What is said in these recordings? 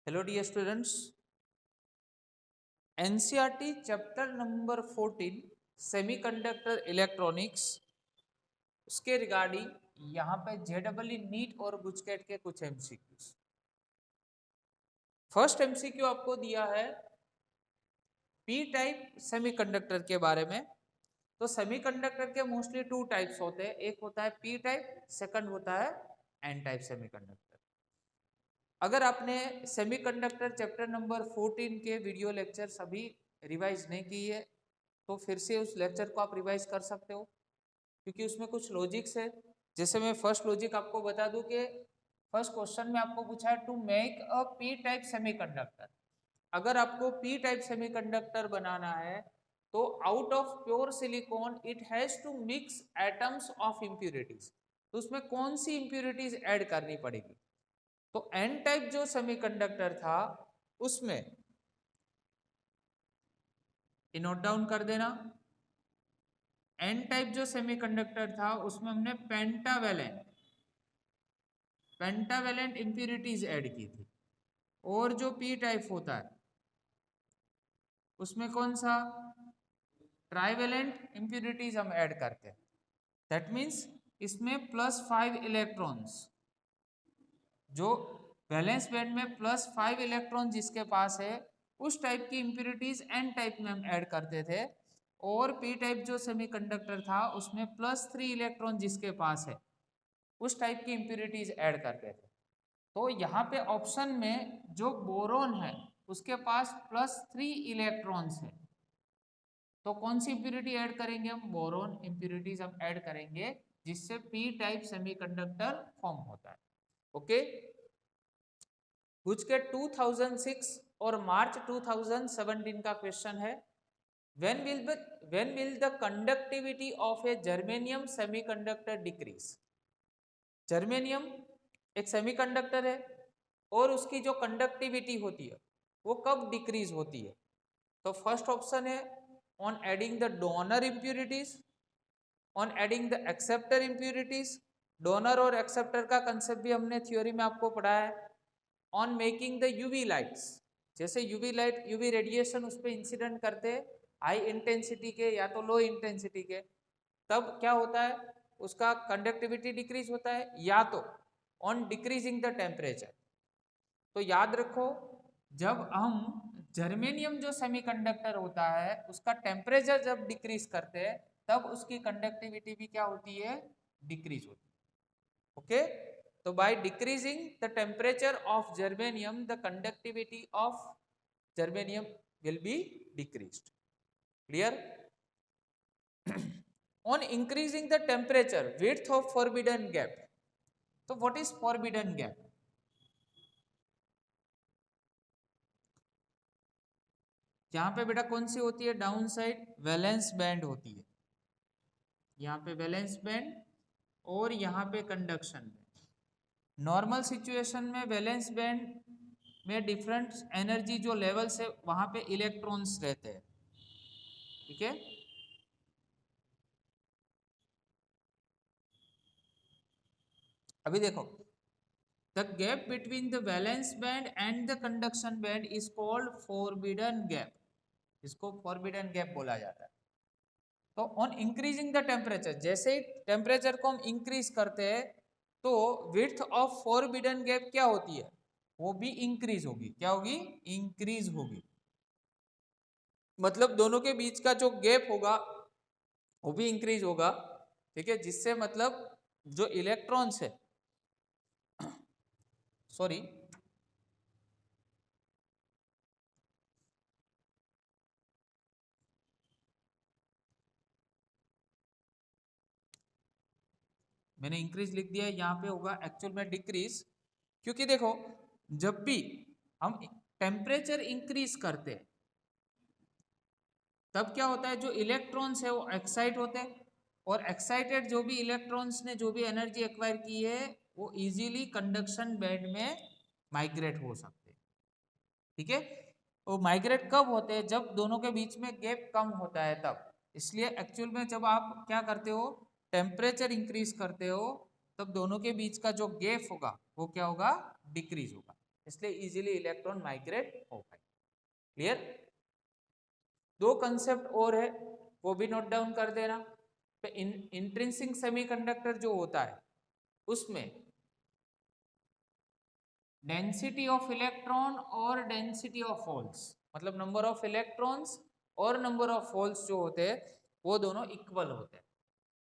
Hello dear students, NCERT chapter number 14 semiconductor electronics उसके regarding यहाँ पे JEE नीट और गुजकेट के कुछ एमसीक्यूज। फर्स्ट एमसीक्यू आपको दिया है पी टाइप सेमीकंडक्टर के बारे में। तो सेमीकंडक्टर के मोस्टली टू टाइप्स होते हैं, एक होता है पी टाइप, सेकंड होता है एन टाइप सेमीकंडक्टर। अगर आपने सेमीकंडक्टर चैप्टर नंबर 14 के वीडियो लेक्चर अभी रिवाइज नहीं की है तो फिर से उस लेक्चर को आप रिवाइज कर सकते हो, क्योंकि उसमें कुछ लॉजिक्स है। जैसे मैं फर्स्ट लॉजिक आपको बता दूं कि फर्स्ट क्वेश्चन में आपको पूछा है to make a P type semiconductor. अगर आपको पी टाइप सेमीकंडक्टर बनाना है तो out of pure silicon it has to mix atoms of impurities. तो उसमें कौन सी इम्प्यूरिटीज ऐड करनी पड़ेगी? तो एन टाइप जो सेमीकंडक्टर था उसमें नोट डाउन कर देना, एन टाइप जो सेमीकंडक्टर था उसमें हमने पेंटावेलेंट इंप्यूरिटीज ऐड की थी। और जो पी टाइप होता है उसमें कौन सा ट्राइवेलेंट इंप्यूरिटीज हम ऐड करते हैं। दैट मीन्स इसमें +5 इलेक्ट्रॉन्स, जो वैलेंस बैंड में +5 इलेक्ट्रॉन जिसके पास है उस टाइप की इंप्यूरिटीज एन टाइप में हम ऐड करते थे। और पी टाइप जो सेमीकंडक्टर था उसमें +3 इलेक्ट्रॉन जिसके पास है उस टाइप की इंप्यूरिटीज ऐड करते थे। तो यहाँ पे ऑप्शन में जो बोरोन है उसके पास +3 इलेक्ट्रॉन्स है, तो कौन सी इंप्यूरिटी ऐड करेंगे? हम बोरोन इंप्यूरिटीज हम ऐड करेंगे, जिससे पी टाइप सेमीकंडक्टर फॉर्म होता है। ओके, कुछ के 2006 और मार्च 2017 का क्वेश्चन है, when will the conductivity of a germanium semiconductor decrease? Germanium एक सेमीकंडक्टर है और उसकी जो कंडक्टिविटी होती है वो कब डिक्रीज होती है? तो फर्स्ट ऑप्शन है on adding the donor impurities, on adding the acceptor impurities. Donor और एक्सेप्टर का कंसेप्ट भी हमने थ्योरी में आपको पढ़ाया है। On making the UV lights, जैसे यूवी लाइट यूवी रेडिएशन उस पर इंसिडेंट करते हैं हाई इंटेंसिटी के या तो लो इंटेंसिटी के, तब क्या होता है? उसका कंडक्टिविटी डिक्रीज होता है। या तो ऑन डिक्रीजिंग द टेम्परेचर। तो याद रखो, जब हम जर्मेनियम जो सेमीकंडक्टर होता है उसका टेम्परेचर जब डिक्रीज करते हैं तब उसकी कंडक्टिविटी भी क्या होती है? डिक्रीज होती है। ओके, तो by decreasing the temperature of germanium the conductivity of germanium will be decreased. Clear? on increasing the temperature width of forbidden gap. तो what is forbidden gap? यहाँ पे बेटा कौन सी होती है? डाउन साइड वैलेंस बैंड होती है। यहाँ पे वैलेंस बैंड और यहाँ पे कंडक्शन बैंड। नॉर्मल सिचुएशन में वैलेंस बैंड में डिफरेंट एनर्जी जो लेवल्स है वहां पे इलेक्ट्रॉन्स रहते हैं। ठीक है, अभी देखो, the gap between the valence band and the conduction band is called forbidden gap. इसको फॉरबिडन गैप बोला जाता है। तो ऑन इंक्रीजिंग द टेम्परेचर, जैसे ही टेम्परेचर को हम इंक्रीज करते हैं तो विड्थ ऑफ फॉरबिडन गैप क्या होती है? वो भी इंक्रीज होगी। क्या होगी? इंक्रीज होगी। मतलब दोनों के बीच का जो गैप होगा वो भी इंक्रीज होगा। ठीक है, जिससे मतलब जो इलेक्ट्रॉन्स है सॉरी मैंने इंक्रीज लिख दिया है, यहाँ पे होगा एक्चुअल में डिक्रीज। क्योंकि देखो, जब भी हम टेम्परेचर इंक्रीज करते हैं तब क्या होता है? जो इलेक्ट्रॉन्स है वो एक्साइट होते हैं, और एक्साइटेड जो भी इलेक्ट्रॉन्स ने जो भी एनर्जी एक्वायर की है वो इजीली कंडक्शन बैंड में माइग्रेट हो सकते हैं। ठीक है, वो माइग्रेट कब होते हैं? जब दोनों के बीच में गैप कम होता है तब। इसलिए एक्चुअल में जब आप क्या करते हो, टेम्परेचर इंक्रीज करते हो, तब दोनों के बीच का जो गैप होगा वो क्या होगा? डिक्रीज होगा। इसलिए इजीली इलेक्ट्रॉन माइग्रेट हो पाए। क्लियर? दो कंसेप्ट और है, वो भी नोट डाउन कर देना। इंट्रिंसिक सेमीकंडक्टर जो होता है उसमें डेंसिटी ऑफ इलेक्ट्रॉन और डेंसिटी ऑफ होल्स, मतलब नंबर ऑफ इलेक्ट्रॉन्स और नंबर ऑफ होल्स जो होते हैं वो दोनों इक्वल होते हैं।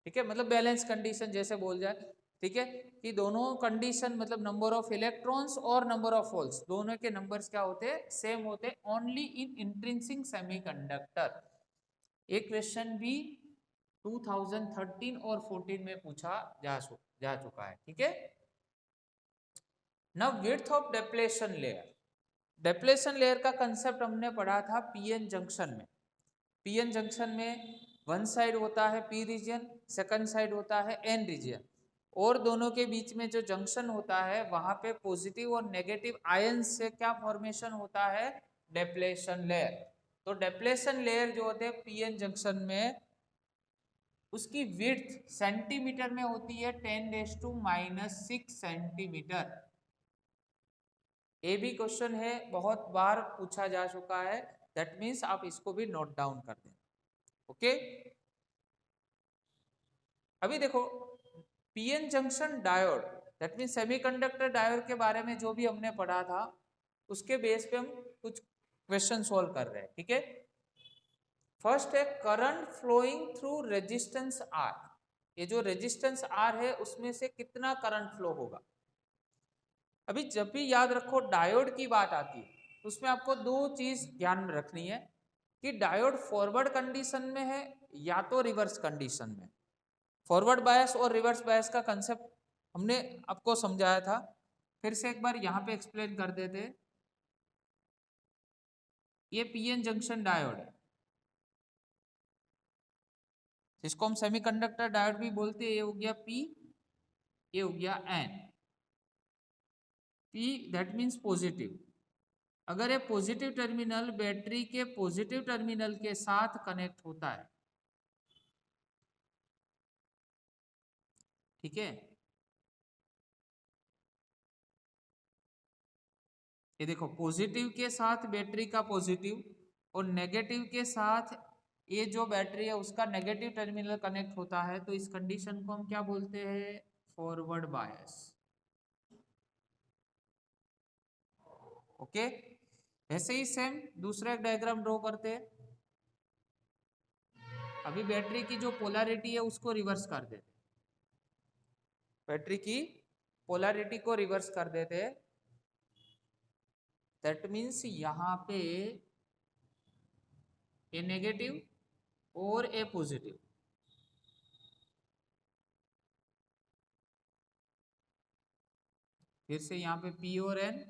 ठीक है, मतलब बैलेंस कंडीशन जैसे बोल जाए। ठीक है, कि दोनों कंडीशन मतलब नंबर ऑफ इलेक्ट्रॉन्स और नंबर ऑफ होल्स दोनों के नंबर्स क्या होते हैं? सेम होते हैं, ओनली इन इंट्रिंसिक सेमीकंडक्टर। एक क्वेश्चन भी 2013 और 14 में पूछा जा चुका है। ठीक है, now width of depletion layer. Depletion layer का कंसेप्ट हमने पढ़ा था पीएन जंक्शन में। पीएन जंक्शन में वन साइड होता है पी रीजन, सेकंड साइड होता है एन रीजन, और दोनों के बीच में जो जंक्शन होता है वहां पे पॉजिटिव और नेगेटिव आयन से क्या फॉर्मेशन होता है? Depletion layer. तो डेप्लेशन लेयर जो होते हैं पीएन जंक्शन में, उसकी विड्थ सेंटीमीटर में होती है 10⁻⁻⁶ सेंटीमीटर। ये भी क्वेश्चन है, बहुत बार पूछा जा चुका है, दैट मीन्स आप इसको भी नोट डाउन कर दें। ओके, अभी देखो PN junction diode, that means semiconductor diode के बारे में जो भी हमने पढ़ा था उसके बेस पे हम कुछ क्वेश्चन सॉल्व कर रहे हैं। ठीक है, फर्स्ट है current flowing through resistance R. ये जो रेजिस्टेंस आर है उसमें से कितना करंट फ्लो होगा? अभी जब भी याद रखो डायोड की बात आती है तो उसमें आपको दो चीज ध्यान में रखनी है कि डायोड फॉरवर्ड कंडीशन में है या तो रिवर्स कंडीशन में। फॉरवर्ड बायस और रिवर्स बायस का कंसेप्ट हमने आपको समझाया था, फिर से एक बार यहाँ पे एक्सप्लेन कर देते। ये पीएन जंक्शन डायोड है, जिसको हम सेमीकंडक्टर डायोड भी बोलते हैं। ये हो गया पी, ये हो गया N. P that means positive. अगर ये पॉजिटिव टर्मिनल बैटरी के पॉजिटिव टर्मिनल के साथ कनेक्ट होता है, ठीक है, ये देखो पॉजिटिव के साथ बैटरी का पॉजिटिव और नेगेटिव के साथ ये जो बैटरी है उसका नेगेटिव टर्मिनल कनेक्ट होता है, तो इस कंडीशन को हम क्या बोलते हैं? Forward bias. ओके, ऐसे ही सेम दूसरा एक डायग्राम ड्रॉ करते हैं। अभी बैटरी की जो पोलैरिटी है उसको रिवर्स कर देते, बैटरी की पोलैरिटी को रिवर्स कर देते। दैट मीन्स यहाँ पे ए नेगेटिव और ए पॉजिटिव, फिर से यहाँ पे पी और एन,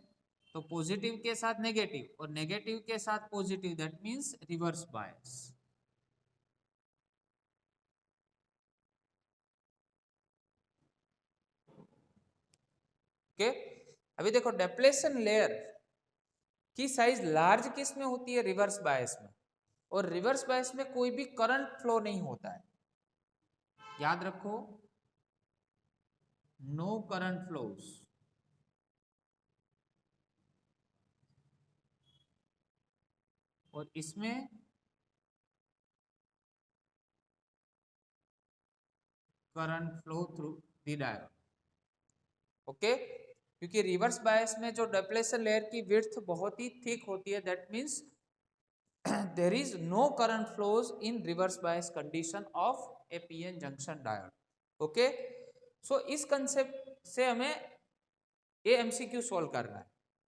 तो पॉजिटिव के साथ नेगेटिव और नेगेटिव के साथ positive, that means reverse bias. Okay, अभी देखो डेप्लेशन लेयर की साइज लार्ज किस में होती है? रिवर्स बायस में। और रिवर्स बायस में कोई भी करंट फ्लो नहीं होता है, याद रखो, नो करंट फ्लोज। और इसमें current flow through the diode. Okay, क्योंकि रिवर्स बायस में जो डेप्लेशन लेयर की विड्थ बहुत ही थिक होती है, that means there is no current flows in reverse bias condition of a PN junction diode. Okay, so इस कंसेप्ट से हमें ये एमसीक्यू सॉल्व करना है।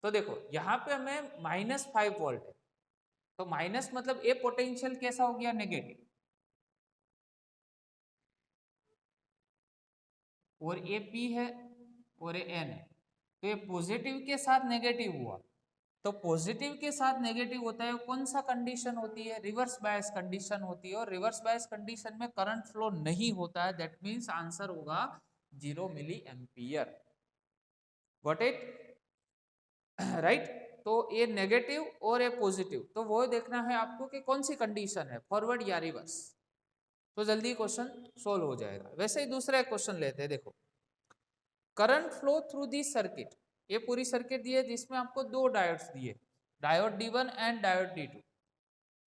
तो देखो यहाँ पे हमें -5 वोल्ट है, तो माइनस मतलब ए पोटेंशियल कैसा हो गया? नेगेटिव, और ए पी है और ए एन है, तो ये पॉजिटिव के साथ नेगेटिव हुआ। तो पॉजिटिव के साथ नेगेटिव होता है, कौन सा कंडीशन होती है? रिवर्स बायस कंडीशन होती है। और रिवर्स बायस कंडीशन में करंट फ्लो नहीं होता है, दैट मीन्स आंसर होगा 0 milli ampere. Got it? Right, तो ये नेगेटिव और ये पॉजिटिव, तो वो देखना है आपको कि कौन सी कंडीशन है, फॉरवर्ड या रिवर्स, तो जल्दी क्वेश्चन सोल्व हो जाएगा। वैसे ही दूसरा एक क्वेश्चन लेते हैं। देखो current flow through the circuit, ये पूरी सर्किट दी है जिसमें आपको दो डायोड्स दिए, diode D1 and diode D2.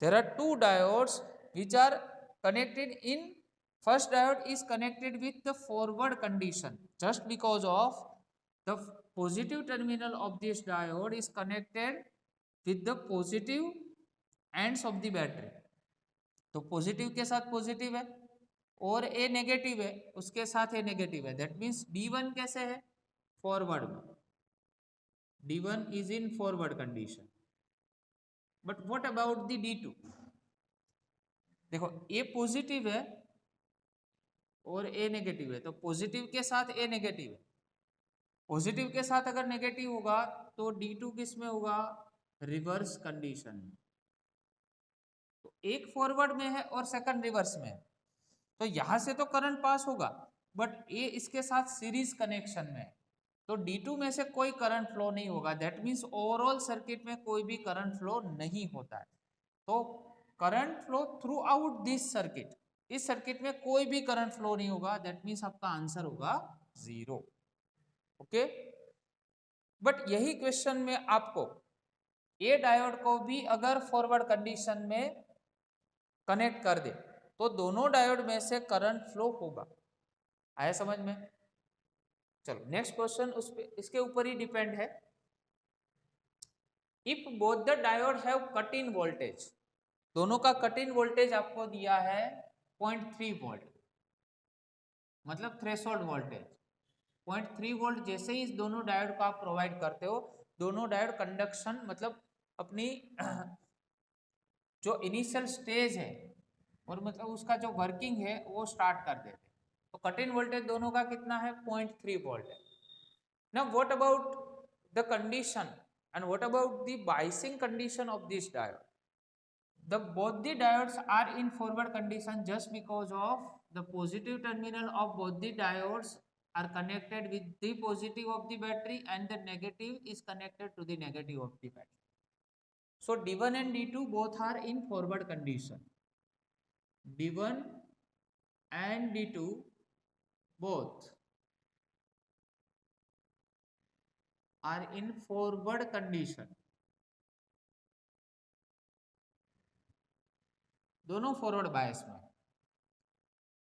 There are two diodes which are connected in first diode is connected with the forward condition just because of the positive terminal of this diode is connected with the positive ends of the battery. तो positive के साथ positive है और ए negative है उसके साथ ए negative है, that means D1 कैसे है, फॉरवर्ड में, D1 is in forward condition. But what about the D2? देखो ए पॉजिटिव है और ए नेगेटिव है, तो पॉजिटिव के साथ ए नेगेटिव है, पॉजिटिव के साथ अगर नेगेटिव होगा तो D2 किस में होगा, रिवर्स कंडीशन में. तो एक फॉरवर्ड में है और सेकंड रिवर्स में है, तो यहां से तो करंट पास होगा बट ए इसके साथ सीरीज कनेक्शन में है, तो D2 में से कोई करंट फ्लो नहीं होगा, दैट मीन्स ओवरऑल सर्किट में कोई भी करंट फ्लो नहीं होता है. तो current flow through out this circuit, इस सर्किट में कोई भी करंट फ्लो नहीं होगा, दैट मीन्स आपका आंसर होगा 0. ओके, बट यही क्वेश्चन में आपको ए डायोड को भी अगर फॉरवर्ड कंडीशन में कनेक्ट कर दे तो दोनों डायोड में से करंट फ्लो होगा. आया समझ में? चलो नेक्स्ट क्वेश्चन उस पे इसके ऊपर ही डिपेंड है. If both the diode have cut in voltage, दोनों का कट इन वोल्टेज आपको दिया है 0.3 वोल्ट, मतलब थ्रेशोल्ड वोल्टेज 0.3 वोल्ट. जैसे ही इस दोनों डायोड को आप प्रोवाइड करते हो, दोनों डायोड कंडक्शन मतलब अपनी जो इनिशियल स्टेज है और मतलब उसका जो वर्किंग है वो स्टार्ट कर देते. तो कट इन वोल्टेज दोनों का कितना है, 0.3 वोल्ट है. Now what about the condition and what about the biasing condition of this diode. The both the diodes are in forward condition just because of the positive terminal of both the diodes are connected with the positive of the battery and the negative is connected to the negative of the battery. So D1 and D2 both are in forward condition. D1 and D2 both are in forward condition. दोनों forward bias में.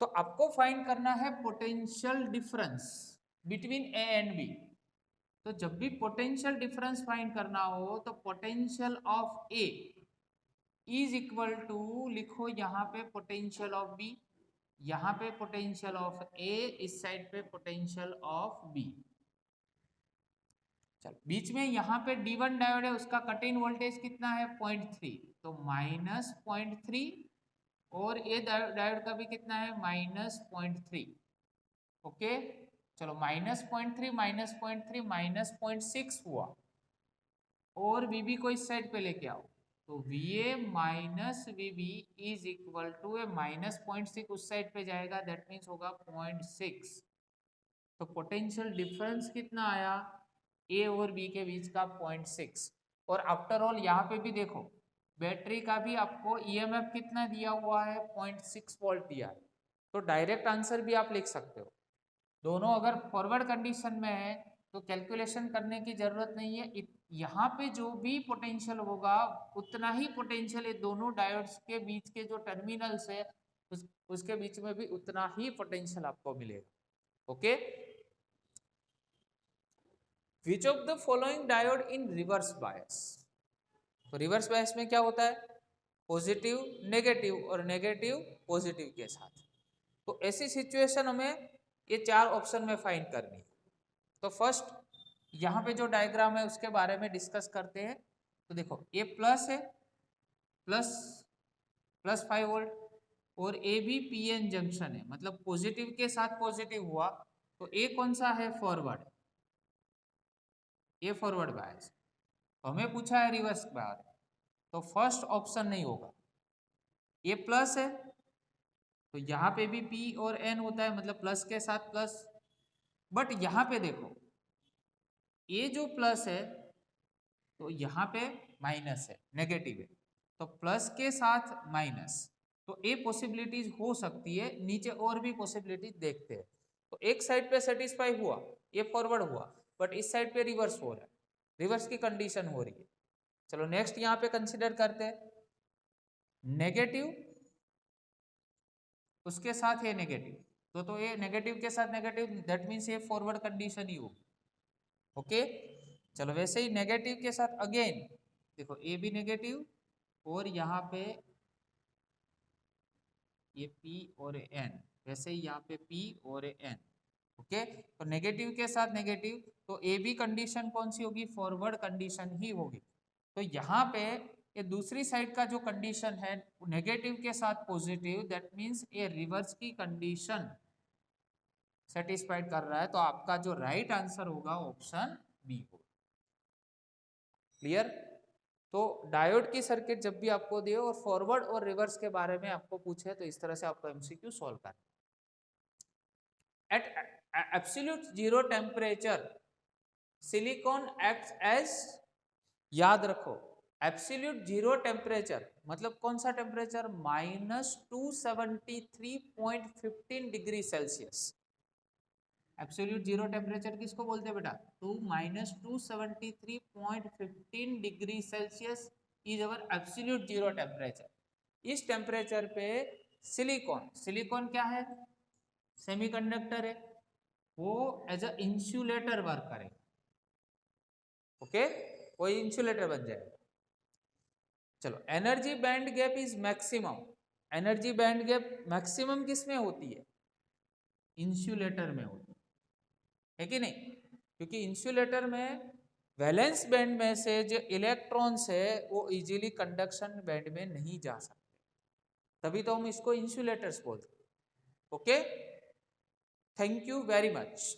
तो आपको find करना है potential difference between A and B. तो जब भी potential difference find करना हो तो potential of A is equal to, लिखो यहाँ पे पोटेंशियल ऑफ बी, यहाँ पे पोटेंशियल ऑफ ए, इस साइड पे पोटेंशियल ऑफ बी. चल बीच में यहाँ पे D1 डायोड है, उसका कट इन वोल्टेज कितना है 0.3, तो माइनस 0.3 और ये डायोड का भी कितना है -0.3. ओके चलो -0.3 -0.3 -0.6 हुआ और VB को इस साइड पे लेके आओ, तो VA minus VB is equal to a -0.6 उस साइड पे जाएगा, दैट मीन्स होगा 0.6. तो पोटेंशियल डिफरेंस कितना आया A और B के बीच का 0.6. और आफ्टर ऑल यहाँ पे भी देखो बैटरी का भी आपको EMF कितना दिया हुआ है 0.6 वोल्ट दिया है, तो डायरेक्ट आंसर भी आप लिख सकते हो. दोनों अगर फॉरवर्ड कंडीशन में है तो कैलकुलेशन करने की जरूरत नहीं है, यहाँ पे जो भी पोटेंशियल होगा उतना ही पोटेंशियल ये दोनों डायोड्स के बीच के जो टर्मिनल्स है उसके बीच में भी उतना ही पोटेंशियल आपको मिलेगा. Okay, which of the following diode in reverse बायस. तो रिवर्स बायस में क्या होता है, पॉजिटिव नेगेटिव और नेगेटिव पॉजिटिव के साथ. तो ऐसी सिचुएशन हमें ये चार ऑप्शन में फाइंड करनी है. तो फर्स्ट यहाँ पे जो डायग्राम है उसके बारे में डिस्कस करते हैं. तो देखो ये प्लस है, प्लस 5 वोल्ट और ए भी PN जंक्शन है, मतलब पॉजिटिव के साथ पॉजिटिव हुआ, तो ए कौन सा है फॉरवर्ड, ये फॉरवर्ड बायस. हमें पूछा है रिवर्स बायस, तो फर्स्ट ऑप्शन नहीं होगा. ये प्लस है तो यहाँ पे भी P और N होता है, मतलब प्लस के साथ प्लस. बट यहाँ पे देखो ये जो प्लस है तो यहाँ पे माइनस है, नेगेटिव है, तो प्लस के साथ माइनस, तो ये पॉसिबिलिटीज हो सकती है. नीचे और भी पॉसिबिलिटीज देखते हैं. तो एक साइड पे सेटिस्फाई हुआ, ये फॉरवर्ड हुआ, बट इस साइड पे रिवर्स हो रहा है, रिवर्स की कंडीशन हो रही है। चलो नेक्स्ट यहाँ पे कंसिडर करते हैं नेगेटिव, उसके साथ ये नेगेटिव, तो ये नेगेटिव के साथ नेगेटिव, दैट मीन्स ये फॉरवर्ड कंडीशन ही होगी। ओके, चलो वैसे ही नेगेटिव के साथ अगेन देखो ए भी नेगेटिव और यहाँ पे ये P और N, वैसे ही यहाँ पे P और N। ओके, तो नेगेटिव के साथ नेगेटिव, तो ए बी कंडीशन कौन सी होगी, फॉरवर्ड कंडीशन ही होगी। तो यहाँ पे ये दूसरी साइड का जो कंडीशन है नेगेटिव के साथ पॉजिटिव, दैट मीन्स ये रिवर्स की कंडीशन सेटिस्फाइड कर रहा है, तो आपका जो राइट आंसर होगा ऑप्शन बी होगा। क्लियर? तो डायोड की सर्किट जब भी आपको दे और फॉरवर्ड और रिवर्स के बारे में आपको पूछे तो इस तरह से आपको एमसीक्यू सॉल्व करना। At absolute zero temperature silicon acts as, याद रखो एब्सोल्यूट जीरो टेम्परेचर मतलब कौन सा temperature, -273.15 degree Celsius. Absolute zero temperature किसको बोलते हैं बेटा, तो -273.15 degree Celsius is our absolute zero temperature. इस टेम्परेचर पे सिलिकॉन, सिलिकॉन क्या है, सेमीकंडक्टर है, वो एज अ इंसुलेटर वर्क करेगा। ओके, वो इंसुलेटर बन जाएगा। चलो energy band gap is maximum, energy band gap maximum किस में होती है, इंसुलेटर में होती है कि नहीं, क्योंकि इंसुलेटर में वैलेंस बैंड में से जो इलेक्ट्रॉन्स है वो इजीली कंडक्शन बैंड में नहीं जा सकते, तभी तो हम इसको इंसुलेटर्स बोलते हैं। Okay, thank you very much.